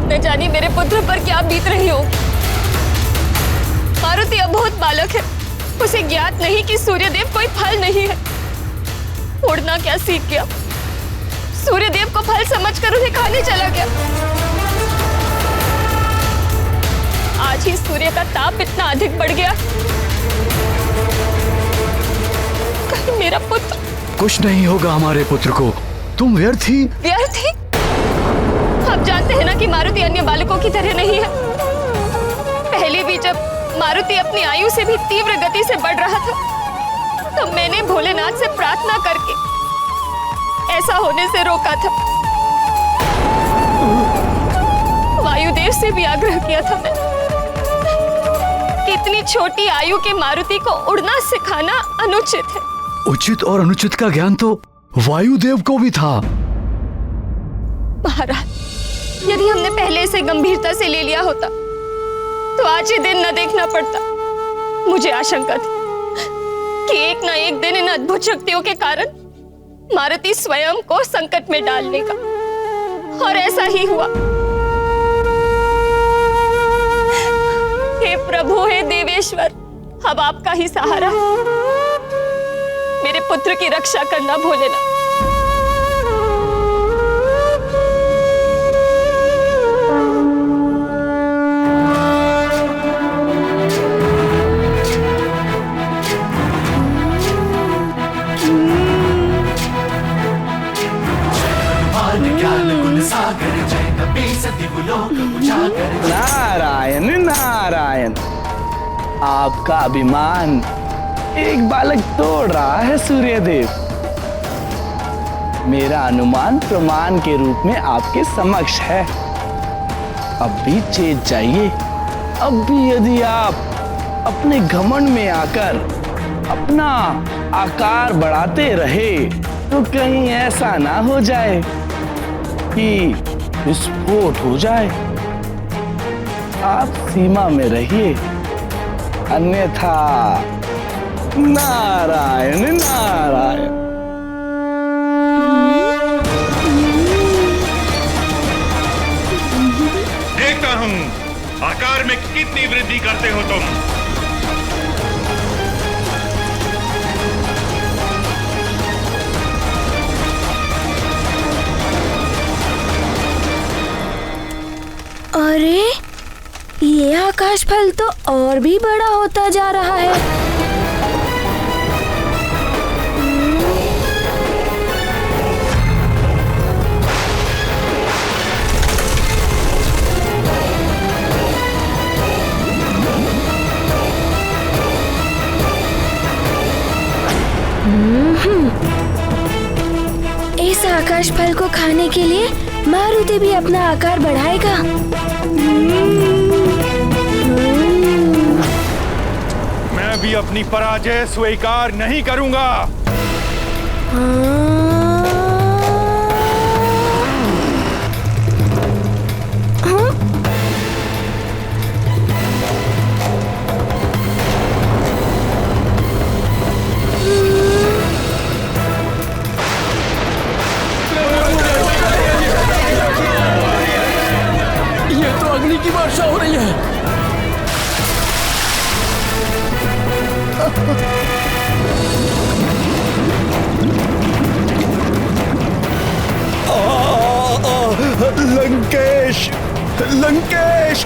न जाने मेरे पुत्र पर क्या बीत रही हो। मारुति अबोध बालक है, उसे ज्ञात नहीं कि सूर्यदेव कोई फल नहीं है। उड़ना क्या सीख गया, सूर्यदेव को फल समझकर उन्हें खाने चला गया। आज ही सूर्य का ताप इतना अधिक बढ़ गया, कहीं मेरा पुत्र। कुछ नहीं होगा हमारे पुत्र को, तुम व्यर्थ ही। व्यर्थ ही? आप जानते हैं ना कि मारुति अन्य बालकों की तरह नहीं है। पहले भी जब मारुति अपनी आयु से भी तीव्र गति से बढ़ रहा था, तो मैंने भोलेनाथ से प्रार्थना करके ऐसा होने से रोका था। वायुदेव से भी आग्रह किया था मैं कि इतनी छोटी आयु के मारुति को उड़ना सिखाना अनुचित है। उचित और अनुचित का ज्ञान तो वायुदेव को भी था। महाराज, यदि हमने पहले इसे गंभीरता से ले लिया होता तो आज ये दिन न देखना पड़ता। मुझे आशंका थी कि एक ना एक दिन इन अद्भुत शक्तियों के कारण मारुति स्वयं को संकट में डाल लेगा, और ऐसा ही हुआ। हे प्रभु, हे देवेश्वर, अब आपका ही सहारा है। मेरे पुत्र की रक्षा करना भोलेनाथ। नारायण नारायण, आपका अभिमान एक बालक तोड़ रहा है सूर्यदेव। मेरा अनुमान प्रमाण के रूप में आपके समक्ष है। अब भी चेत जाइए। अब भी यदि आप अपने घमंड में आकर अपना आकार बढ़ाते रहे तो कहीं ऐसा ना हो जाए कि विस्फोट हो जाए। आप सीमा में रहिए, अन्यथा नारायण नारायण। देखता हूं आकार में कितनी वृद्धि करते हो तुम। अरे, ये आकाश फल तो और भी बड़ा होता जा रहा है। इस आकाश फल को खाने के लिए मारुति भी अपना आकार बढ़ाएगा। मैं भी अपनी पराजय स्वीकार नहीं करूंगा। ये तो अग्नि की वर्षा हो रही है। लंकेश, लंकेश,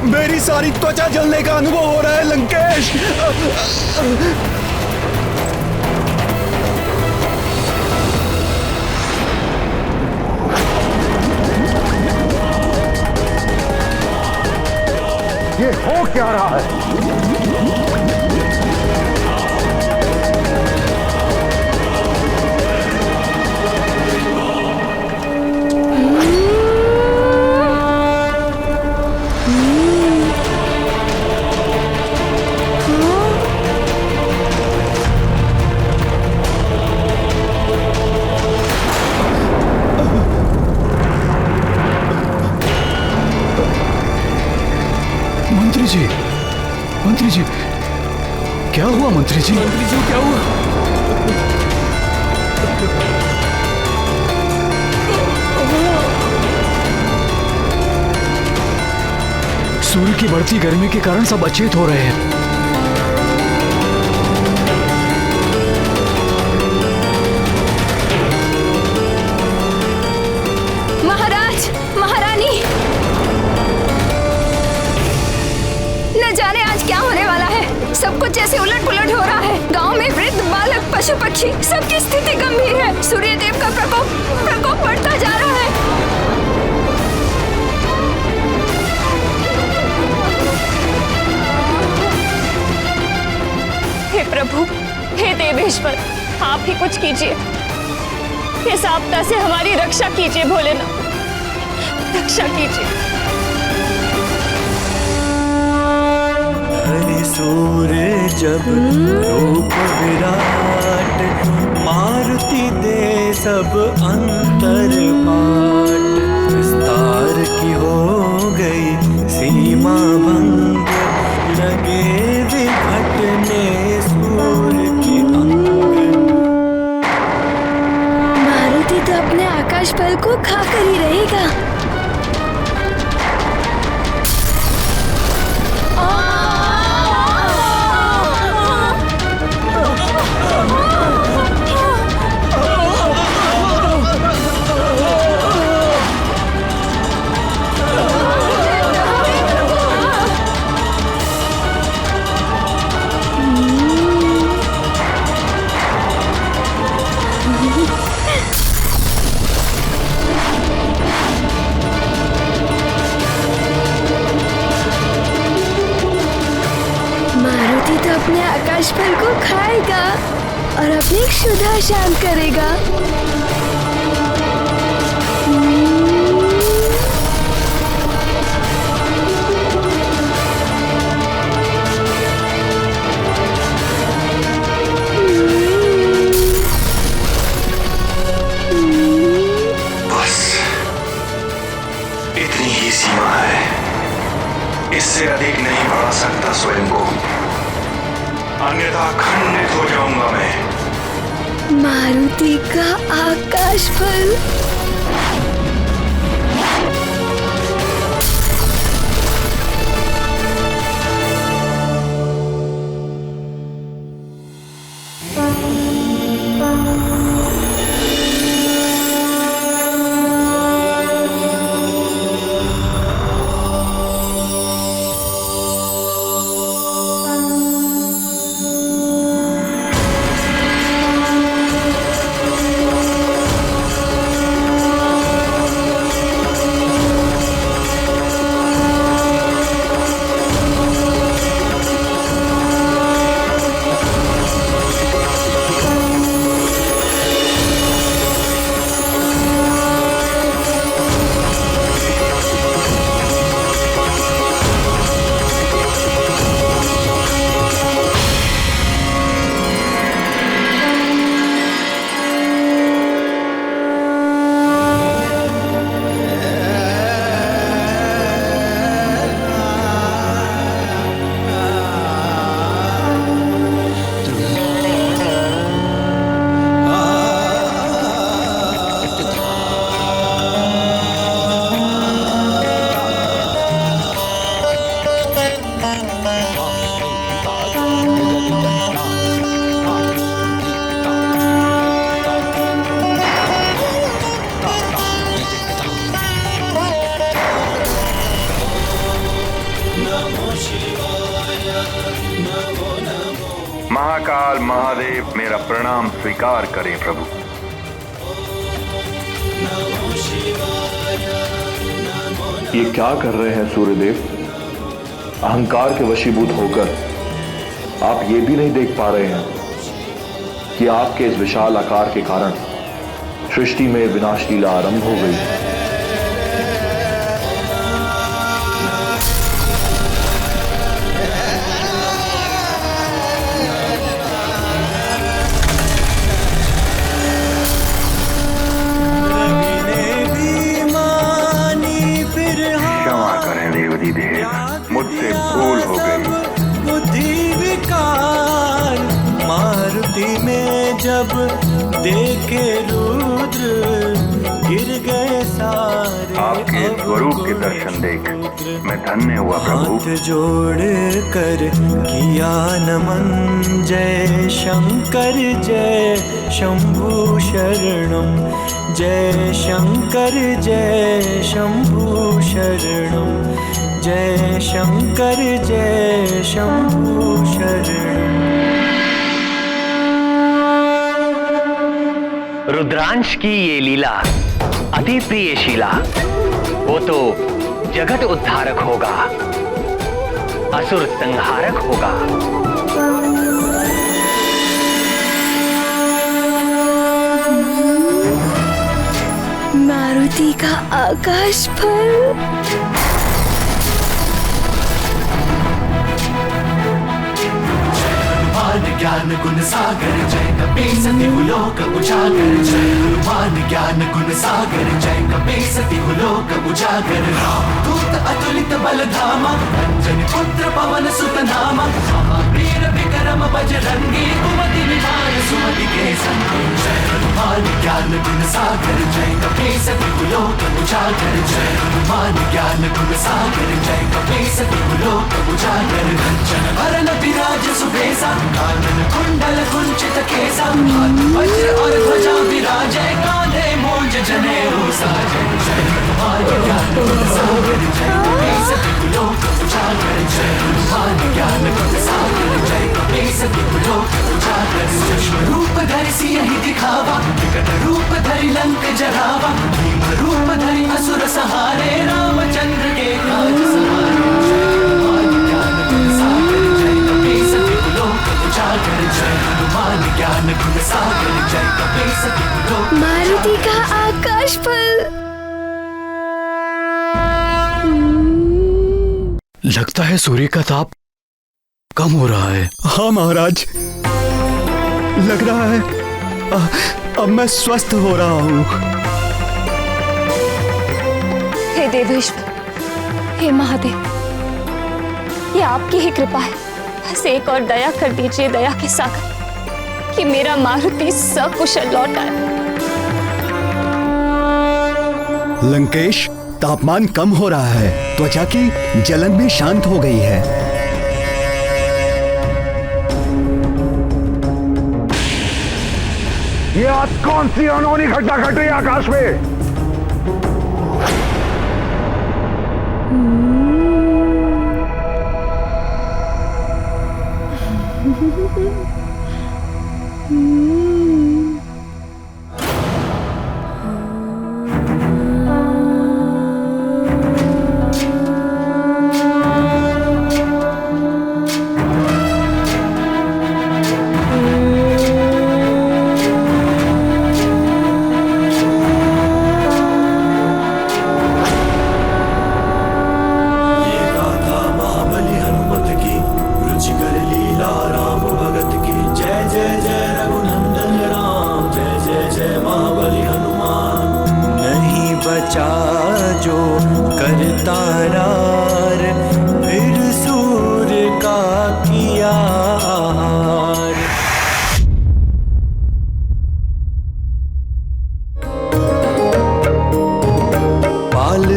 मेरी सारी त्वचा जलने का अनुभव हो रहा है लंकेश। ये हो क्या रहा है? मंत्री जी, क्या हुआ मंत्री जी? मंत्री जी क्या हुआ? सूर्य की बढ़ती गर्मी के कारण सब अचेत हो रहे हैं। महाराज, महारानी, न जाने आज क्या होने वाला है। सब कुछ जैसे उलट पुलट हो रहा है। गांव में वृद्ध, बालक, पशु पक्षी सबकी स्थिति गंभीर है। सूर्यदेव का प्रकोप बढ़ता जा रहा है। हे प्रभु, हे देवेश्वर, आप ही कुछ कीजिए। इस आपदा से हमारी रक्षा कीजिए भोलेनाथ, रक्षा कीजिए। सूर्य जब रूप विराट, मारुति दे सब अंतर पाट। विस्तार की हो गई सीमा भंग, लगे विघटने सूर्य की अंग। मारुति तो अपने आकाश बल को खाकर ही रहेगा। मारुति तो अपने आकाश फल को खाएगा और अपनी क्षुधा शांत करेगा। बस इतनी ही सीमा है, इससे अधिक नहीं बढ़ा सकता स्वयं को, अन्यथा खंडित हो जाऊंगा मैं। मारुति का आकाश फल। महाकाल महादेव मेरा प्रणाम स्वीकार करें प्रभु। ये क्या कर रहे हैं सूर्यदेव? अहंकार के वशीभूत होकर आप ये भी नहीं देख पा रहे हैं कि आपके इस विशाल आकार के कारण सृष्टि में विनाश लीला आरंभ हो गई। मुझसे भूल हो गई। बुद्धि विकार मारुति में जब देखे रुद्र गिर गए सारे। आपके स्वरूप के दर्शन देख मैं धन्य हुआ प्रभु। हाथ जोड़ कर किया नमन, जय शंकर जय शंभु शरणम, जय शंकर जय शंभु शरणम, जय शंकर जय शंभु शरणम। रुद्रांश की ये लीला अति प्रियशीला, वो तो जगत उद्धारक होगा, असुर संहारक होगा। मारुति का आकाश फल। ज्ञान गुण सागर जय कपीसति लोक उजागर, जय हनुमान ज्ञान गुण सागर जय कपीसति लोक उजागर। दूत अतुलित बल धामा, अंजनी पुत्र पवन सुत नामा, महावीर विक्रम बजरंगी, कुमति निवार सुमति के संगी। जय हनुमान ज्ञान गुण सागर जय कपीसति लोक उजागर, जय हनुमान ज्ञान गुण सागर जय कपीसति लोक उजागर। कंचन वरण विराज सुबेसा, कानन कुंडल कुंचित केसा, हाथ वज्र और ध्वजा विराजे, कांधे मूंज जनेऊ साजे। जय हनुमान ज्ञान गुण सागर जय कपीसति लोक उजागर, जय हनुमान ज्ञान गुण सागर जय कपीसति लोक उजागर। सूक्ष्म रूप धरि सियहि दिखावा, विकट रूप धरि लंक जरावा, भीम रूप धरि असुर संहारे, रामचंद्र के काज सवारे। जय हनुमान ज्ञान गुण सागर जय कपीसति लोक उजागर, जय हनुमान ज्ञान गुण सागर जय कपीसति लोक। मारुति का आकाश फल। लगता है सूर्य का ताप कम हो रहा है। हाँ महाराज, लग रहा है अब मैं स्वस्थ हो रहा हूँ। हे देवेश्वर, हे महादेव, ये आपकी ही कृपा है। बस एक और दया कर दीजिए दया के सागर, कि मेरा मारुति सकुशल लौट आए। लंकेश, तापमान कम हो रहा है, त्वचा की जलन भी शांत हो गई है। ये आज कौन सी अनहोनी घटना घट रही है आकाश में?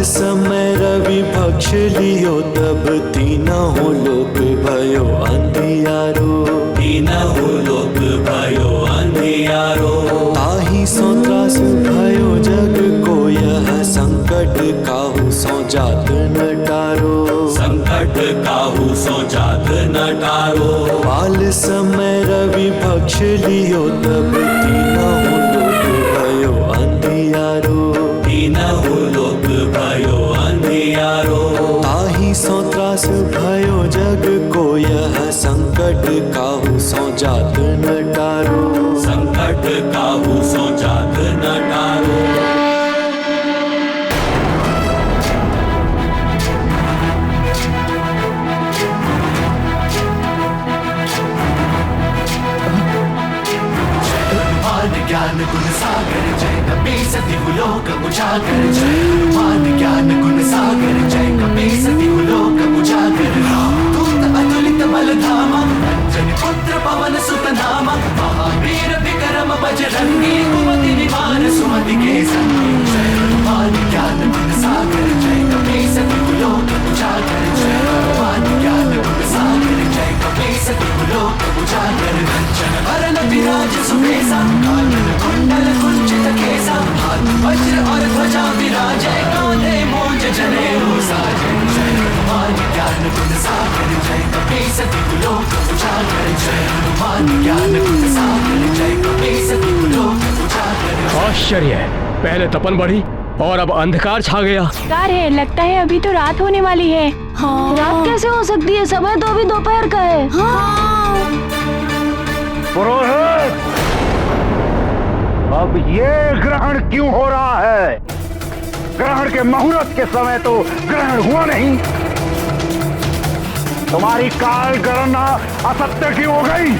समय रवि भक्ष लियो, तब तीनों लोक भयो अंधियारो, तीनों लोक भयो अंधियारो। ताहि सो त्रास भयो जग को, यह संकट काहू सो जात न टारो, संकट काहू सो जात न टारो। बाल समय कभी भक्ष लियो तब तीनों लोक भयो अंधियारो, तीनों लोक भयो अंधियारो। ताहि सो त्रास भयो जग को यह संकट काहू सो जात न टारो, संकट काहू सो जात न टारो। ज्ञान गुण सागर जय कपीस तिहु लोक उजागर, जय हनुमान ज्ञान गुण सागर जय कपीस तिहु लोक उजागर। रामदूत अतुलित बल धामा, अंजनी पुत्र पवन सुत नामा, महावीर विक्रम बजरंगी, कुमति निवार सुमति के संगी। जय हनुमान ज्ञान गुण सागर जय कपीस तिहु लोक उजागर, जय हनुमान ज्ञान गुण सागर जय कपीस तिहु लोक उजागर। कंचन वरन विराज सुबेसा, कुंडल कुंचित केसा, हाथ वज्र और ध्वजा विराजै, कांधे मूंज जनेऊ साजै। जय हनुमान ज्ञान गुण सागर जय कपीस तिहु लोक उजागर, जय हनुमान ज्ञान गुण सागर जय कपीस तिहु लोक उजागर। आश्चर्य है, पहले तपन बढ़ी और अब अंधकार छा गया। कार है, लगता है अभी तो रात होने वाली है। हाँ। रात कैसे हो सकती है, समय तो अभी दोपहर का है। हाँ। पुरोहित, अब ये ग्रहण क्यों हो रहा है? ग्रहण के मुहूर्त के समय तो ग्रहण हुआ नहीं। तुम्हारी काल गणना असत्य क्यों हो गई?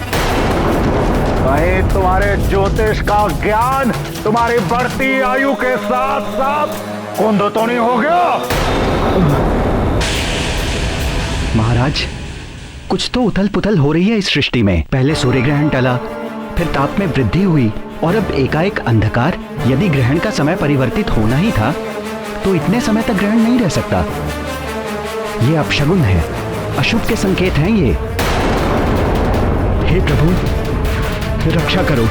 कहीं तुम्हारे ज्योतिष का ज्ञान तुम्हारी बढ़ती आयु के साथ साथ कुंद तो नहीं हो गया? महाराज, कुछ तो उथल पुथल हो रही है इस सृष्टि में। पहले सूर्य ग्रहण टला, फिर ताप में वृद्धि हुई और अब एकाएक अंधकार। यदि ग्रहण का समय परिवर्तित होना ही था तो इतने समय तक ग्रहण नहीं रह सकता। ये अपशगुन है, अशुभ के संकेत हैं ये। हे प्रभु, रक्षा करो।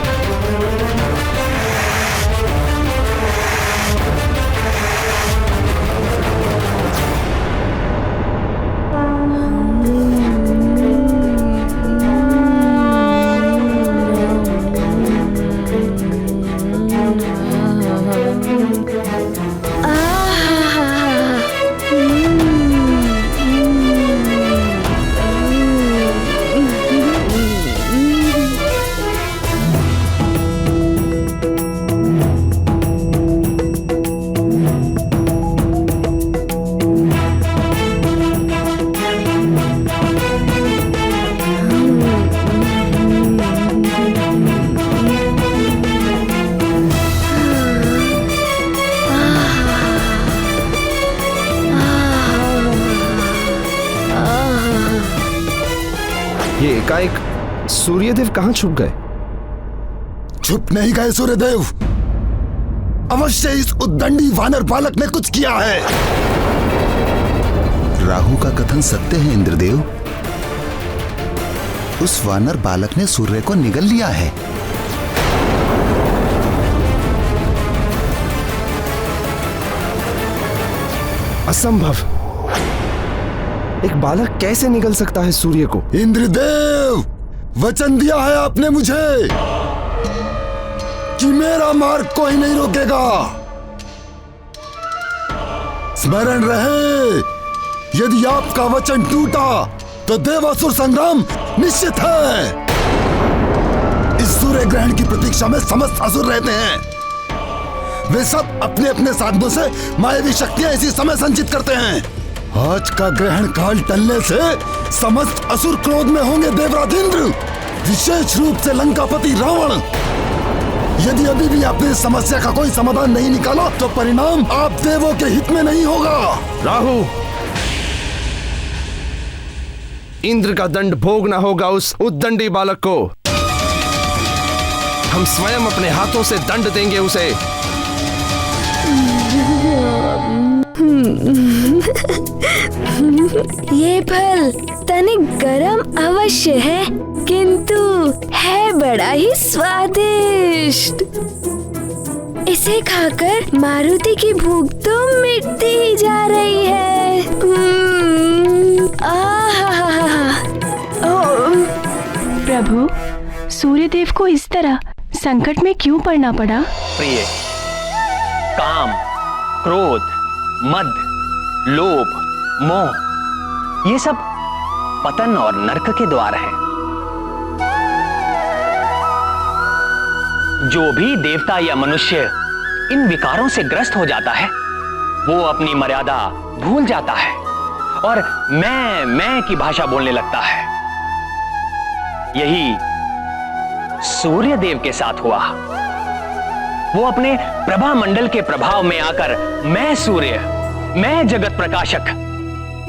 ये एकाएक सूर्यदेव कहां छुप गए? छुप नहीं गए सूर्यदेव, अवश्य इस उद्दंडी वानर बालक ने कुछ किया है। राहु का कथन सत्य है इंद्रदेव। उस वानर बालक ने सूर्य को निगल लिया है। असंभव, एक बालक कैसे निगल सकता है सूर्य को? इंद्रदेव, वचन दिया है आपने मुझे कि मेरा मार्ग कोई नहीं रोकेगा। स्मरण रहे, यदि आपका वचन टूटा तो देवासुर संग्राम निश्चित है। इस सूर्य ग्रहण की प्रतीक्षा में समस्त असुर रहते हैं। वे सब अपने अपने साधनों से मायावी शक्तियां इसी समय संचित करते हैं। आज का ग्रहण काल टलने से समस्त असुर क्रोध में होंगे। देवराज इंद्र, विशेष रूप से लंकापति रावण, यदि अभी भी आपने इस समस्या का कोई समाधान नहीं निकाला तो परिणाम आप देवों के हित में नहीं होगा। राहु, इंद्र का दंड भोगना होगा उस उद्दंडी बालक को। हम स्वयं अपने हाथों से दंड देंगे उसे। ये फल तनिक गरम अवश्य है, किंतु है बड़ा ही स्वादिष्ट। इसे खाकर मारुति की भूख तो मिटती ही जा रही है। प्रभु, सूर्यदेव को इस तरह संकट में क्यों पड़ना पड़ा? प्रिय, काम, क्रोध, मद, लोभ, मोह, ये सब पतन और नरक के द्वार हैं। जो भी देवता या मनुष्य इन विकारों से ग्रस्त हो जाता है, वो अपनी मर्यादा भूल जाता है और मैं की भाषा बोलने लगता है। यही सूर्य देव के साथ हुआ। वो अपने प्रभा मंडल के प्रभाव में आकर मैं सूर्य, मैं जगत प्रकाशक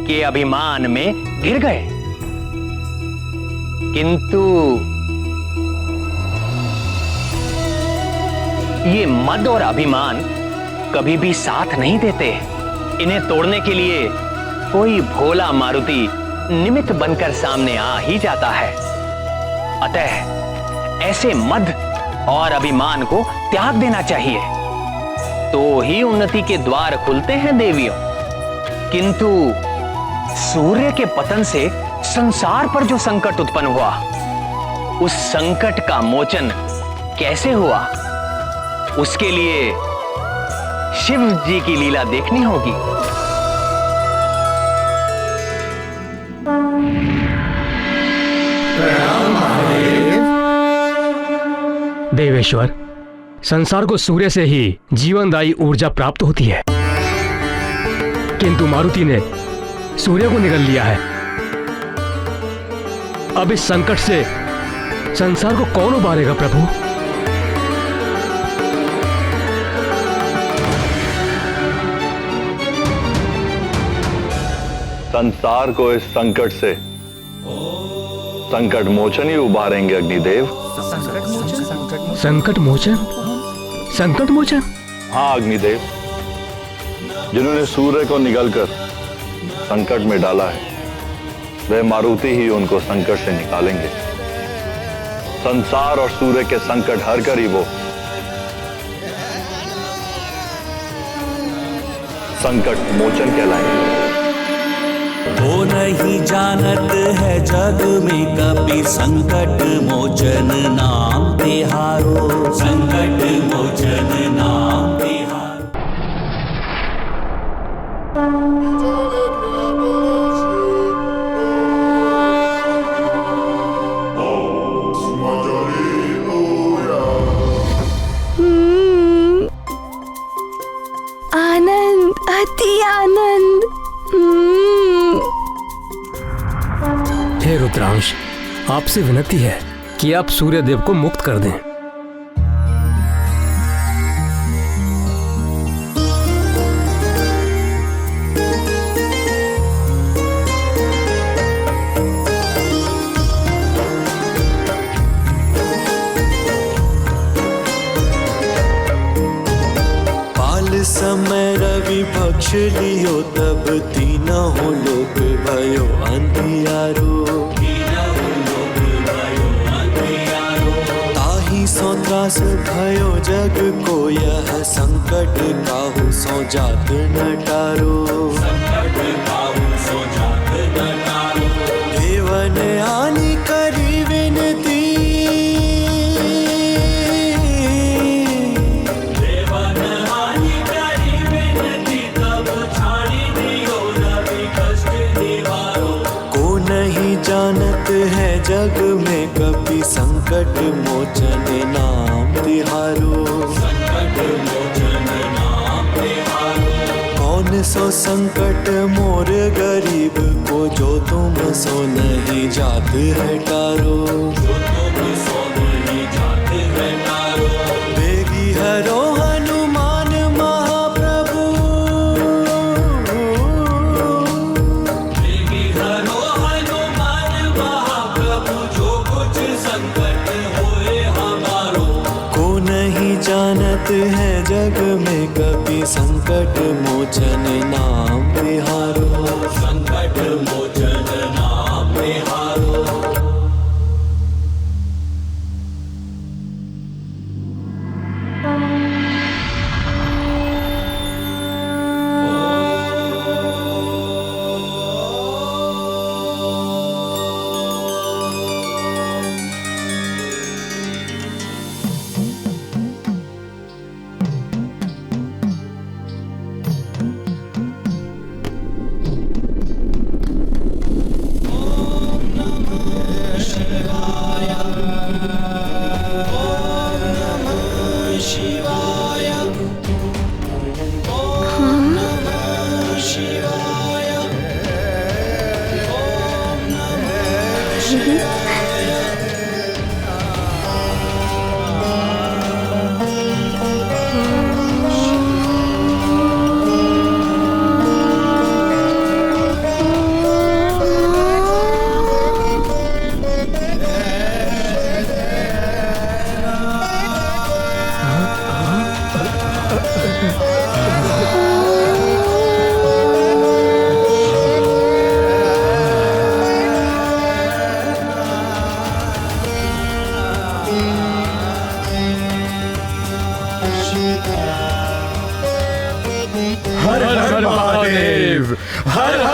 के अभिमान में गिर गए। किंतु ये मद और अभिमान कभी भी साथ नहीं देते। इन्हें तोड़ने के लिए कोई भोला मारुति निमित्त बनकर सामने आ ही जाता है। अतः ऐसे मद और अभिमान को त्याग देना चाहिए, तो ही उन्नति के द्वार खुलते हैं देवियों। किंतु सूर्य के पतन से संसार पर जो संकट उत्पन्न हुआ, उस संकट का मोचन कैसे हुआ, उसके लिए शिव जी की लीला देखनी होगी। देवेश्वर, संसार को सूर्य से ही जीवनदायी ऊर्जा प्राप्त होती है, किंतु मारुति ने सूर्य को निगल लिया है। अब इस संकट से संसार को कौन उबारेगा प्रभु? संसार को इस संकट से संकट मोचन ही उबारेंगे अग्निदेव। संकट मोचन? संकट मोचन? हाँ अग्निदेव, जिन्होंने सूर्य को निगलकर संकट में डाला है, वह मारुति ही उनको संकट से निकालेंगे। संसार और सूर्य के संकट हर कर ही वो संकट मोचन कहलाएंगे। वो नहीं जानत है जग में कभी संकट मोचन नाम तिहारो, संकट मोचन नाम तिहारो। आनंद, अति आनंद। हे रुद्रांश, आपसे विनती है कि आप सूर्यदेव को मुक्त कर दें। पाल समय रवि भक्ष लियो तब तीना हो लोक भयो अंधियारो, ताही सो त्रास भयो जग को यह संकट काहू सो जात न टारो, देवन आनी करी विनती, जानत है जग में कभी संकट मोचन नाम तिहारो, संकट मोचन नाम तिहारो। कौन सो संकट मोर गरीब को जो तुम सो नहीं जात है टारो, जो तुम सो नहीं जात है टारो। बेगी हरो हनुमान महाप्रभु, बेगी हरो जानत है जग में कभी संकट मोचन नाम तिहारो, संकट मोचन नाम तिहारो।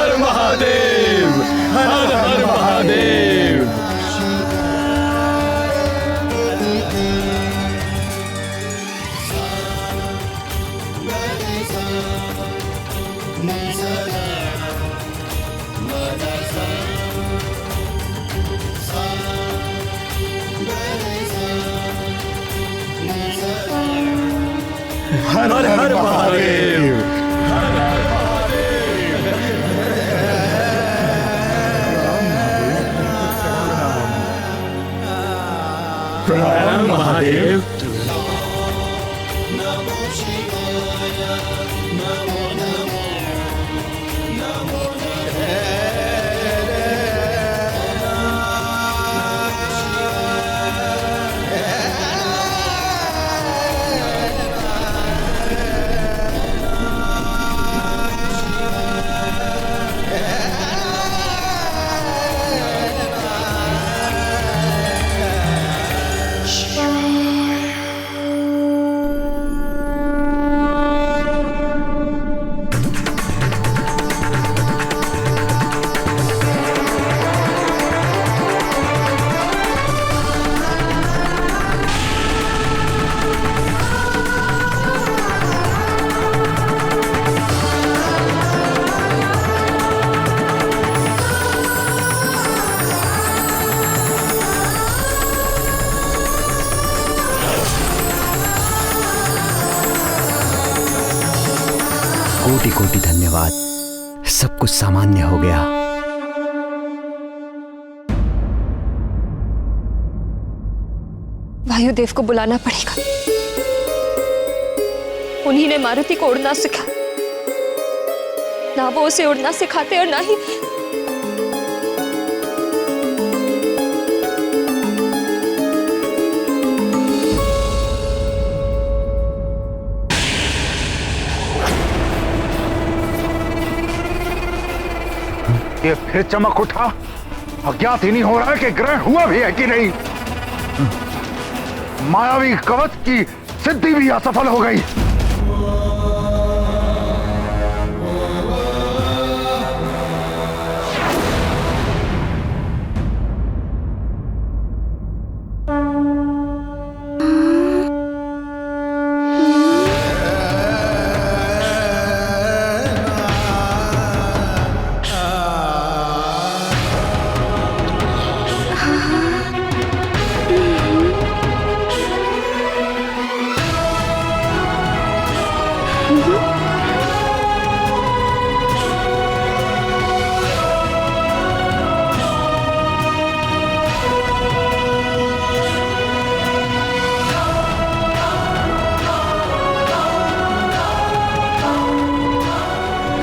हर महादेव, हर हर महादेव। हर हर महादेव। प्रणाम महादेव। कोटि कोटि धन्यवाद, सब कुछ सामान्य हो गया। वायुदेव को बुलाना पड़ेगा। उन्हीं ने मारुति को उड़ना सिखाया। ना वो उसे उड़ना सिखाते और ना ही ये फिर चमक उठा। अज्ञात ही नहीं हो रहा है कि ग्रहण हुआ भी है कि नहीं। मायावी कवच की सिद्धि भी असफल हो गई।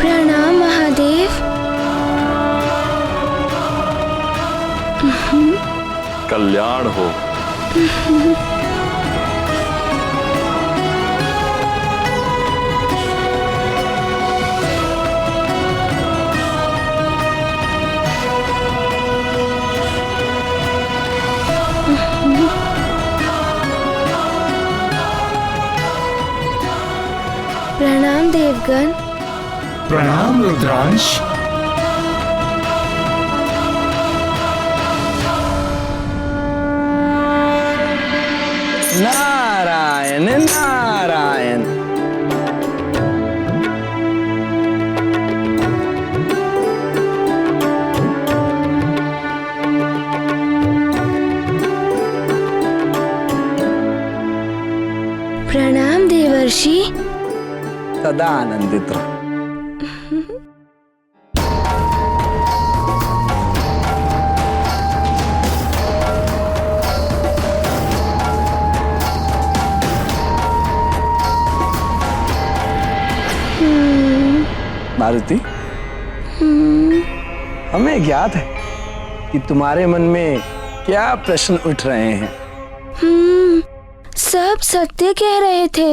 प्रणाम महादेव। कल्याण हो। प्रणाम देवगण। प्रणाम रुद्रांश। नारायण नारायण। प्रणाम देवर्षि। सदा आनंदित रहो। मारुति, हमें ज्ञात है कि तुम्हारे मन में क्या प्रश्न उठ रहे हैं। सब सत्य कह रहे थे।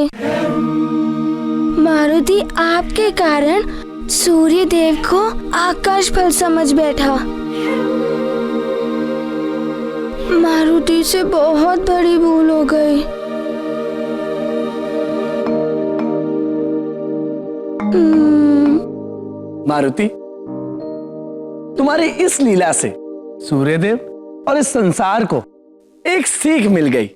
मारुति आपके कारण सूर्य देव को आकाश फल समझ बैठा। मारुति से बहुत बड़ी भूल हो गई। मारुति, तुम्हारी इस लीला से सूर्यदेव और इस संसार को एक सीख मिल गई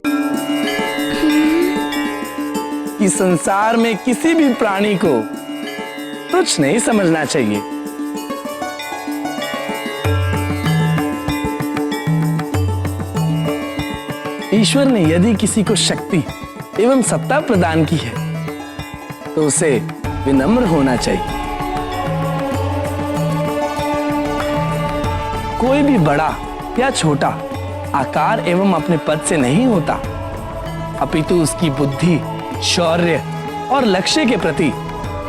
कि संसार में किसी भी प्राणी को तुच्छ नहीं समझना चाहिए। ईश्वर ने यदि किसी को शक्ति एवं सत्ता प्रदान की है तो उसे विनम्र होना चाहिए। कोई भी बड़ा या छोटा आकार एवं अपने पद से नहीं होता, अपितु उसकी बुद्धि, शौर्य और लक्ष्य के प्रति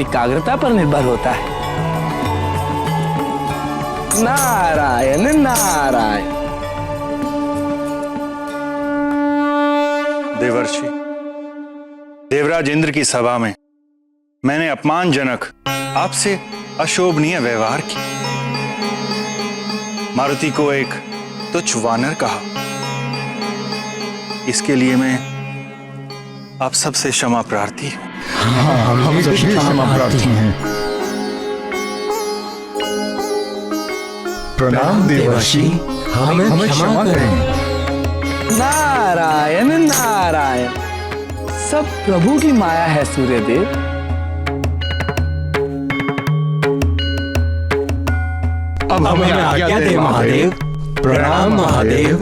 एकाग्रता पर निर्भर होता है। नारायण नारायण। देवर्षि, देवराज इंद्र की सभा में मैंने अपमानजनक आपसे अशोभनीय व्यवहार किया। मारुति को एक तुच्छ वानर कहा। इसके लिए मैं आप सबसे क्षमा प्रार्थी हूं। हम सभी क्षमा प्रार्थी हैं। प्रणाम देवर्षि, हमें क्षमा करें। नारायण नारायण। सब प्रभु की माया है सूर्यदेव। अब हमें आज्ञा दे महादेव। प्रणाम महादेव।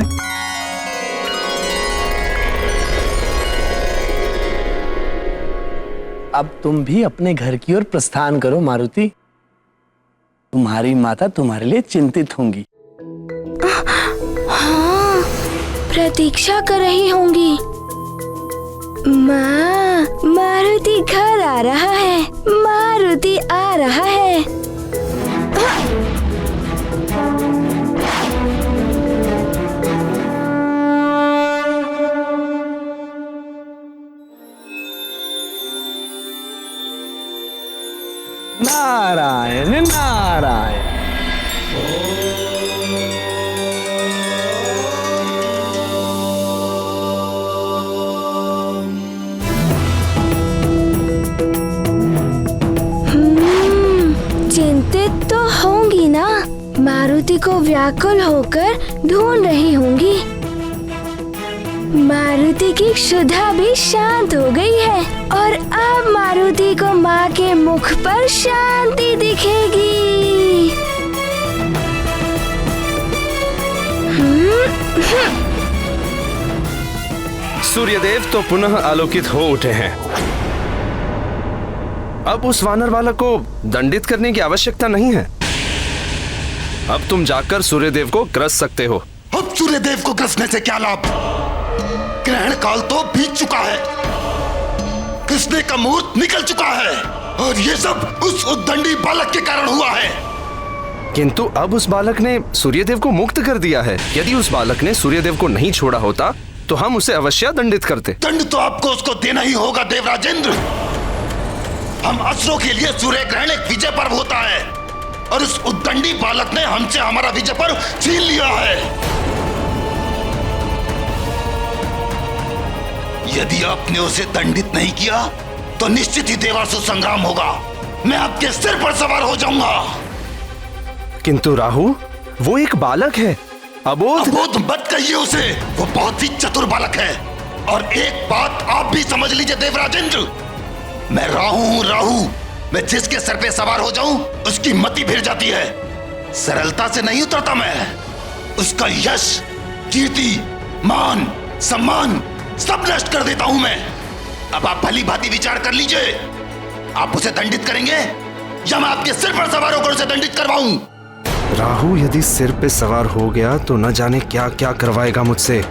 अब तुम भी अपने घर की ओर प्रस्थान करो मारुति। तुम्हारी माता तुम्हारे लिए चिंतित होंगी। हाँ, प्रतीक्षा कर रही होंगी। माँ, मारुति घर आ रहा है। मारुति आ रहा है। नारायण नारायण। चिंतित तो होंगी ना। मारुति को व्याकुल होकर ढूंढ रही होंगी। मारुति की क्षुधा भी शांत हो गई है और अब मारुति को माँ के मुख पर शांति दिखेगी। सूर्यदेव तो पुनः आलोकित हो उठे हैं। अब उस वानर बालक को दंडित करने की आवश्यकता नहीं है। अब तुम जाकर सूर्यदेव को ग्रस सकते हो। अब सूर्यदेव को ग्रसने से क्या लाभ? ग्रहण काल तो बीत चुका है। कृष्ण का मुहूर्त निकल चुका है और ये सब उस उद्दंडी बालक के कारण हुआ है। किंतु अब उस बालक ने सूर्यदेव को मुक्त कर दिया है। यदि उस बालक ने सूर्यदेव को नहीं छोड़ा होता तो हम उसे अवश्य दंडित करते। दंड तो आपको उसको देना ही होगा देवराजेंद्र। हम असुरों के लिए सूर्य ग्रहण एक विजय पर्व होता है और उस उद्दंडी बालक ने हमसे हमारा विजय पर्व छीन लिया है। यदि आपने उसे दंडित नहीं किया तो निश्चित ही देवासुर संग्राम होगा। मैं आपके सिर पर सवार हो जाऊंगा। किंतु राहु, वो एक बालक है। अबोध मत कहिए उसे। वो बहुत ही चतुर बालक है। और एक बात आप भी समझ लीजिए देवराजेंद्र, मैं राहु हूं। राहु, मैं जिसके सर पे सवार हो जाऊं उसकी मति फिर जाती है। सरलता से नहीं उतरता मैं। उसका यश, कीर्ति, मान, सम्मान सब नष्ट कर देता हूं मैं। अब आप भली भांति विचार कर लीजिए। आप उसे दंडित करेंगे या मैं आपके सिर पर सवार होकर उसे दंडित करवाऊं? राहु यदि सिर पे सवार हो गया तो न जाने क्या क्या करवाएगा मुझसे।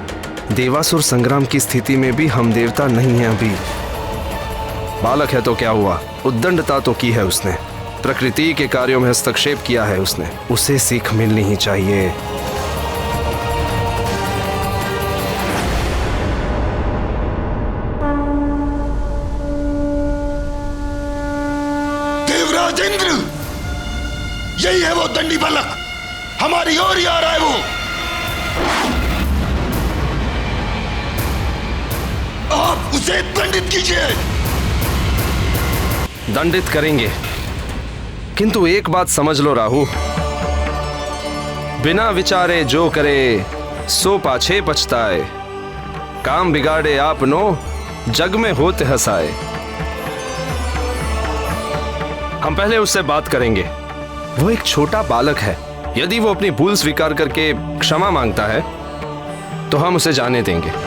देवासुर संग्राम की स्थिति में भी हम देवता नहीं हैं अभी। बालक है तो क्या हुआ, उद्दंडता तो की है उसने। प्रकृति के कार्यों में हस्तक्षेप किया है उसने। उसे सीख मिलनी ही चाहिए। देवराजेंद्र, यही है वो दंडी बालक। हमारी ओर ही आ रहा है वो। आप उसे दंडित कीजिए। दंडित करेंगे, किंतु एक बात समझ लो राहु, बिना विचारे जो करे सो पाछे पछताए, काम बिगाड़े आपनो जग में होते हंसाए। हम पहले उससे बात करेंगे। वो एक छोटा बालक है। यदि वो अपनी भूल स्वीकार करके क्षमा मांगता है तो हम उसे जाने देंगे।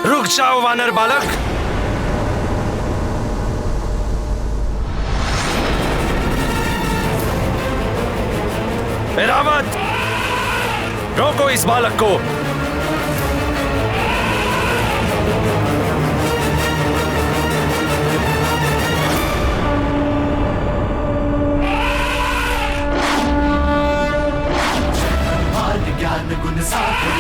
रुक जाओ वानर बालक। ऐरावत, रोको इस बालक को। ज्ञान गुण सागर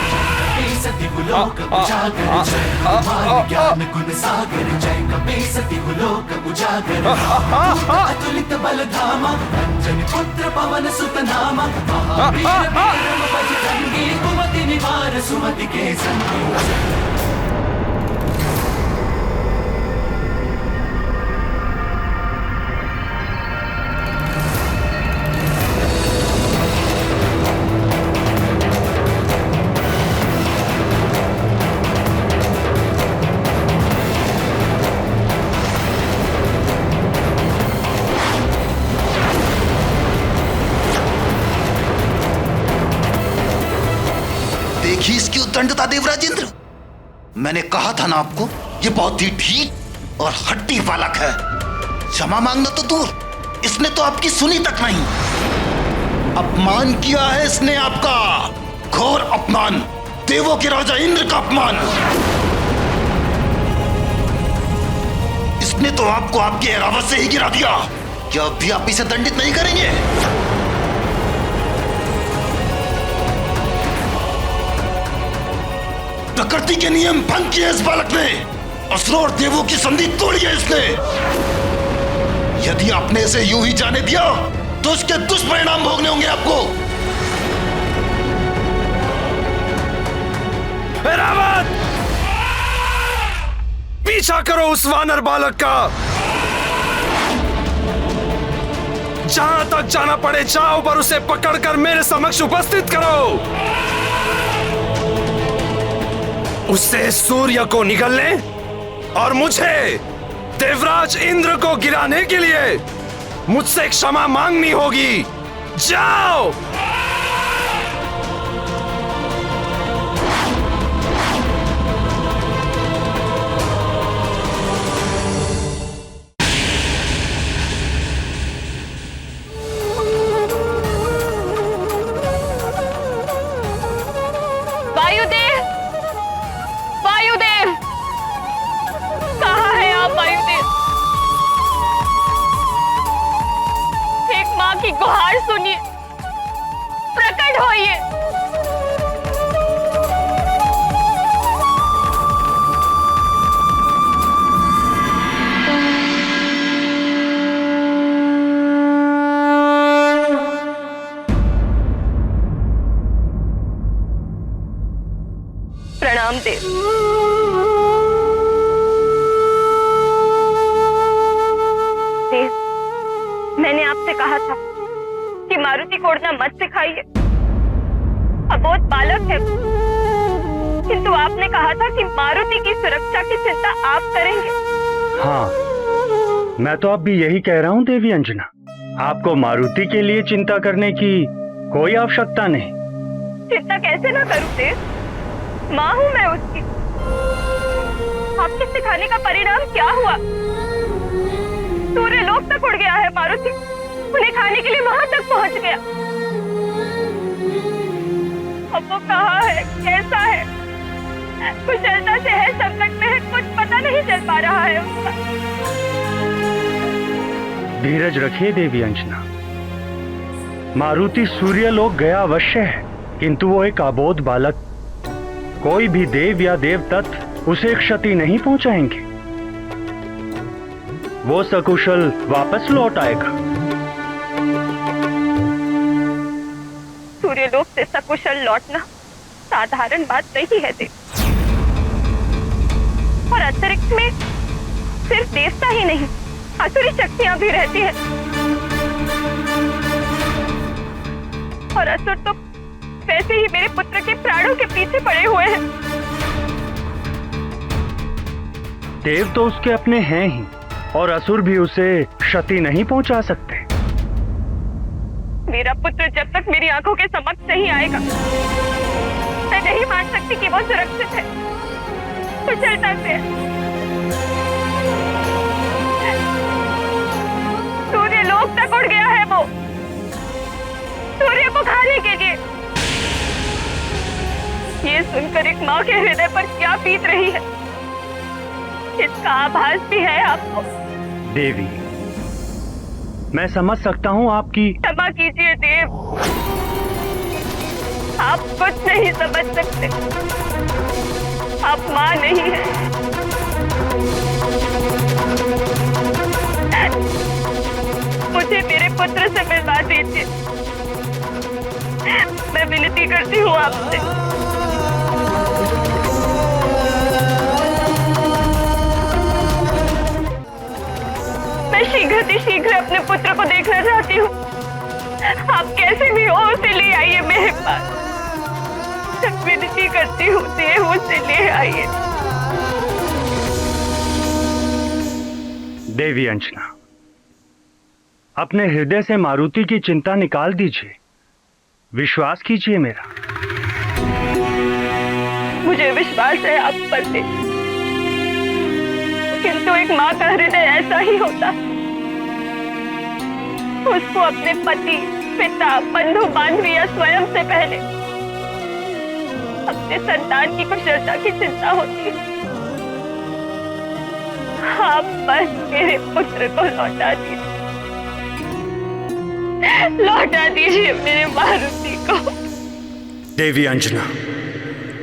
जय सती लोक उजागर, जय हनुमान ज्ञान गुण सागर जय कपे सती लोक उजागर, अतुलित बल धामा अंजनी पुत्र पवन सुत नामा, महावीर विक्रम बजरंगी कुमति निवार सुमति के संगी। देखिए इसकी उद्दंडता देवराज इंद्र। मैंने कहा था ना आपको, ये बहुत ही ढीठ और हट्टी बालक है। क्षमा मांगना तो दूर, इसने तो आपकी सुनी तक नहीं। अपमान किया है इसने आपका, घोर अपमान, देवों के राजा इंद्र का अपमान। इसने तो आपको आपके ऐरावत से ही गिरा दिया। क्या अब भी आप इसे दंडित नहीं करेंगे? प्रकृति के नियम भंग किए इस बालक ने, असुरों और देवों की संधि तोड़ी है इसने। यदि आपने इसे यूं ही जाने दिया तो उसके दुष्परिणाम भोगने होंगे आपको। ऐरावत, पीछा करो उस वानर बालक का। जहां तक जाना पड़े जाओ, पर उसे पकड़कर मेरे समक्ष उपस्थित करो। उससे सूर्य को निगलने और मुझे देवराज इंद्र को गिराने के लिए मुझसे क्षमा मांगनी होगी। जाओ। की गुहार सुनिए, प्रकट होइए। प्रणाम देव। देव, मैंने आपसे कहा था कि मारुति को उड़ना मत सिखाइए। अबोध बालक है, किंतु आपने कहा था कि मारुति की सुरक्षा की चिंता आप करेंगे। हाँ, मैं तो अब भी यही कह रहा हूँ देवी अंजना। आपको मारुति के लिए चिंता करने की कोई आवश्यकता नहीं। चिंता कैसे ना करूं देव, माँ हूं मैं उसकी। आपके सिखाने का परिणाम क्या हुआ? सूर्य लोक तक उड़ गया है मारुति, उन्हें खाने के लिए वहां तक पहुंच गया। अब वो कहाँ है, कैसा है, कुशलता से है, संकट में है, कुछ पता नहीं चल पा रहा है उसका। धीरज रखिए देवी अंजना। मारुति सूर्य लोक गया अवश्य है, किंतु वो एक अबोध बालक, कोई भी देव या देवतत्व उसे क्षति नहीं पहुंचाएंगे। वो सकुशल वापस लौट आएगा। सूर्यलोक से सकुशल लौटना साधारण बात नहीं है देव। और अंतरिक्ष में सिर्फ देवता ही नहीं, असुरी शक्तियां भी रहती है। और असुर तो वैसे ही मेरे पुत्र के प्राणों के पीछे पड़े हुए हैं। देव तो उसके अपने हैं ही, और असुर भी उसे क्षति नहीं पहुंचा सकते। मेरा पुत्र जब तक मेरी आंखों के समक्ष नहीं आएगा, मैं नहीं मान सकती कि वो सुरक्षित है। कुशलता से सूर्यलोक तक उड़ गया है वो, सूर्य को खाने के लिए। ये सुनकर एक माँ के हृदय पर क्या बीत रही है, इसका आभास भी है आपको। देवी, मैं समझ सकता हूँ आपकी। क्षमा कीजिए देव, आप कुछ नहीं समझ सकते। आप माँ नहीं है। मुझे मेरे पुत्र से मिलवा दीजिए, मैं विनती करती हूँ आपसे। मैं शीघ्र अपने पुत्र को देखना चाहती हूँ। आप कैसे भी हो उसे ले आइए मेरे पास। विनती करती हूँ देव, उसे ले आइए। देवी अंजना, अपने हृदय से मारुति की चिंता निकाल दीजिए। विश्वास कीजिए मेरा। मुझे विश्वास है आप पर से, किंतु एक माँ का हृदय ऐसा ही होता। उसको अपने पति, पिता, बंधु बांधव या स्वयं से पहले अपने संतान की कुशलता की चिंता होती है। आप बस मेरे पुत्र को लौटा दीजिए, लौटा दीजिए मेरे मारुति को। देवी अंजना,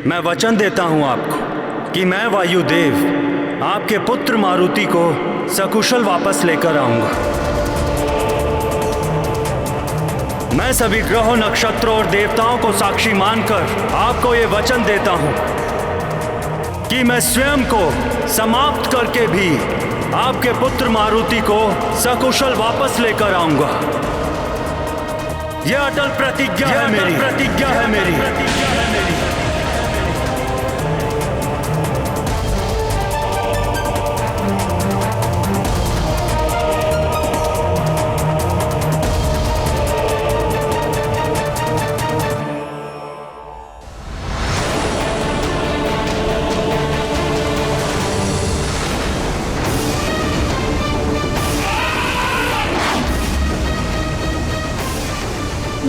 मैं वचन देता हूं आपको कि मैं वायुदेव आपके पुत्र मारुति को सकुशल वापस लेकर आऊंगा। मैं सभी ग्रहों, नक्षत्रों और देवताओं को साक्षी मानकर आपको ये वचन देता हूं कि मैं स्वयं को समाप्त करके भी आपके पुत्र मारुति को सकुशल वापस लेकर आऊंगा। यह अटल प्रतिज्ञा है मेरी।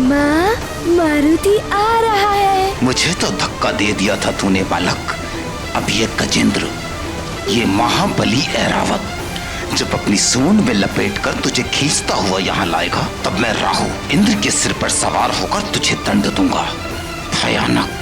माँ, मारुति आ रहा है। मुझे तो धक्का दे दिया था तूने बालक। अब ये गजेंद्र, ये महाबली ऐरावत जब अपनी सूंड में लपेटकर तुझे खींचता हुआ यहाँ लाएगा, तब मैं राहु इंद्र के सिर पर सवार होकर तुझे दंड दूंगा। भयानक।